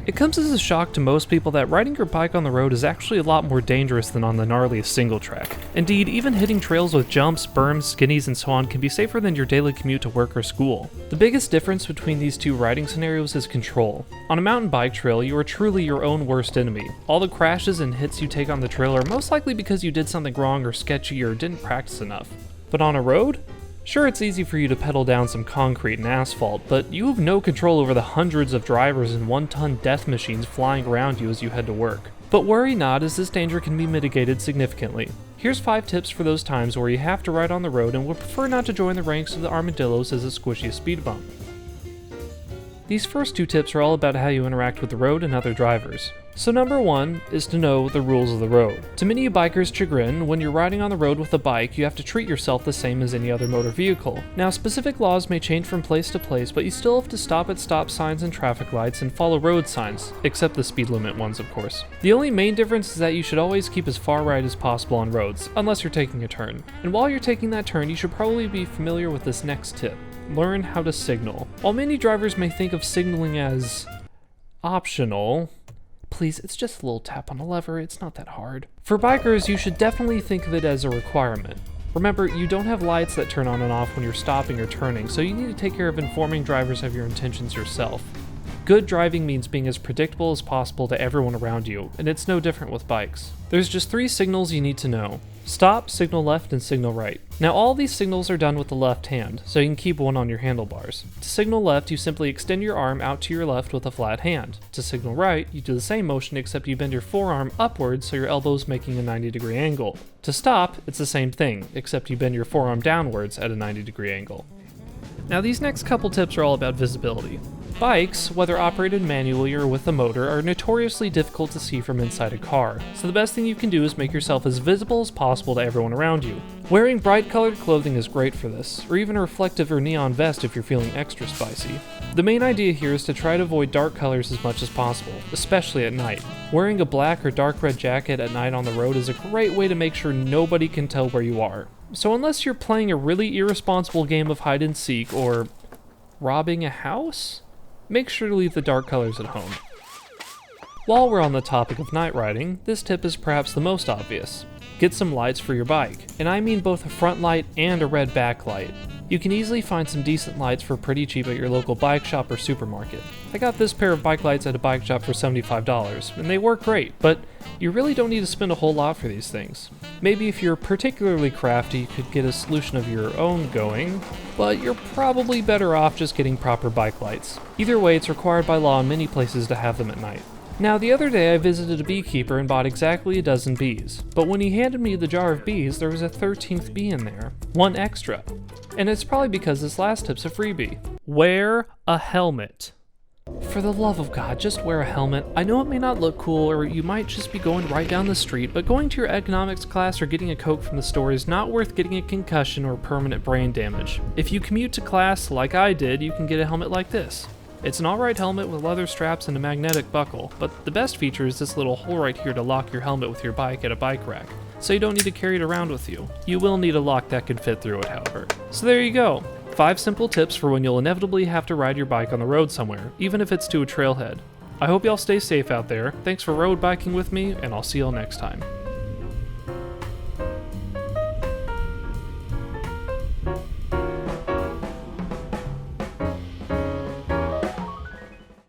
It comes as a shock to most people that riding your bike on the road is actually a lot more dangerous than on the gnarliest single track. Indeed, even hitting trails with jumps, berms, skinnies, and so on can be safer than your daily commute to work or school. The biggest difference between these two riding scenarios is control. On a mountain bike trail, you are truly your own worst enemy. All the crashes and hits you take on the trail are most likely because you did something wrong or sketchy or didn't practice enough. But on a road? Sure, it's easy for you to pedal down some concrete and asphalt, but you have no control over the hundreds of drivers and one-ton death machines flying around you as you head to work. But worry not, as this danger can be mitigated significantly. Here's 5 tips for those times where you have to ride on the road and would prefer not to join the ranks of the armadillos as a squishy speed bump. These first 2 tips are all about how you interact with the road and other drivers. So number 1 is to know the rules of the road. To many bikers' chagrin, when you're riding on the road with a bike, you have to treat yourself the same as any other motor vehicle. Now, specific laws may change from place to place, but you still have to stop at stop signs and traffic lights and follow road signs, except the speed limit ones, of course. The only main difference is that you should always keep as far right as possible on roads, unless you're taking a turn. And while you're taking that turn, you should probably be familiar with this next tip. Learn how to signal. While many drivers may think of signaling as optional, please, it's just a little tap on a lever, it's not that hard. For bikers, you should definitely think of it as a requirement. Remember, you don't have lights that turn on and off when you're stopping or turning, so you need to take care of informing drivers of your intentions yourself. Good driving means being as predictable as possible to everyone around you, and it's no different with bikes. There's just 3 signals you need to know. Stop, signal left, and signal right. Now all these signals are done with the left hand, so you can keep one on your handlebars. To signal left, you simply extend your arm out to your left with a flat hand. To signal right, you do the same motion except you bend your forearm upwards so your elbow is making a 90-degree angle. To stop, it's the same thing, except you bend your forearm downwards at a 90-degree angle. Now these next couple tips are all about visibility. Bikes, whether operated manually or with a motor, are notoriously difficult to see from inside a car, so the best thing you can do is make yourself as visible as possible to everyone around you. Wearing bright colored clothing is great for this, or even a reflective or neon vest if you're feeling extra spicy. The main idea here is to try to avoid dark colors as much as possible, especially at night. Wearing a black or dark red jacket at night on the road is a great way to make sure nobody can tell where you are. So unless you're playing a really irresponsible game of hide and seek or robbing a house, make sure to leave the dark colors at home. While we're on the topic of night riding, this tip is perhaps the most obvious. Get some lights for your bike, and I mean both a front light and a red backlight. You can easily find some decent lights for pretty cheap at your local bike shop or supermarket. I got this pair of bike lights at a bike shop for $75, and they work great, but you really don't need to spend a whole lot for these things. Maybe if you're particularly crafty, you could get a solution of your own going, but you're probably better off just getting proper bike lights. Either way, it's required by law in many places to have them at night. Now, the other day I visited a beekeeper and bought exactly a dozen bees, but when he handed me the jar of bees, there was a 13th bee in there. One extra. And it's probably because this last tip's a freebie. Wear a helmet. For the love of God, just wear a helmet. I know it may not look cool, or you might just be going right down the street, but going to your economics class or getting a Coke from the store is not worth getting a concussion or permanent brain damage. If you commute to class like I did, you can get a helmet like this. It's an alright helmet with leather straps and a magnetic buckle, but the best feature is this little hole right here to lock your helmet with your bike at a bike rack, so you don't need to carry it around with you. You will need a lock that can fit through it, however. So there you go. 5 simple tips for when you'll inevitably have to ride your bike on the road somewhere, even if it's to a trailhead. I hope y'all stay safe out there. Thanks for road biking with me, and I'll see y'all next time.